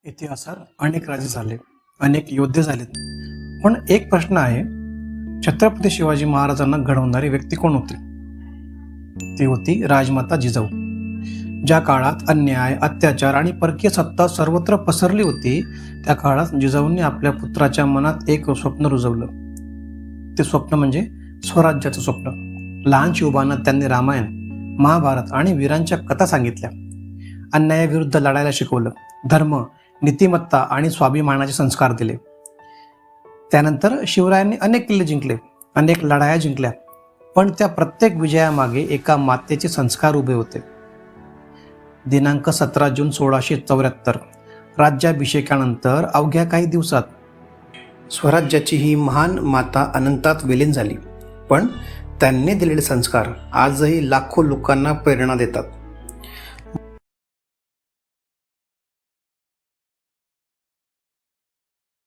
इतिहासात अनेक राजे झाले, अनेक योद्धे झालेत. पण एक प्रश्न आहे, छत्रपती शिवाजी महाराजांना घडवणारी व्यक्ती कोण होती? ती होती राजमाता जिजाऊ. ज्या काळात अन्याय, अत्याचार आणि परकीय सत्ता सर्वत्र पसरली होती, त्या काळात जिजाऊंनी आपल्या पुत्राच्या मनात एक स्वप्न रुजवलं. ते स्वप्न म्हणजे स्वराज्याचं स्वप्न. लहान शिवबांना त्यांनी रामायण, महाभारत आणि वीरांच्या कथा सांगितल्या. अन्यायाविरुद्ध लढायला शिकवलं. धर्म, नीतिमत्ता आणि स्वाभिमानाचे संस्कार दिले. त्यानंतर शिवरायांनी अनेक किल्ले जिंकले, अनेक लढाया जिंकल्या, पण त्या प्रत्येक विजयामागे एका मातेचे संस्कार उभे होते. दिनांक 17 जून 1674 राज्याभिषेकानंतर अवघ्या काही दिवसात स्वराज्याची ही महान माता अनंतात विलीन झाली. पण त्यांनी दिलेले संस्कार आजही लाखो लोकांना प्रेरणा देतात.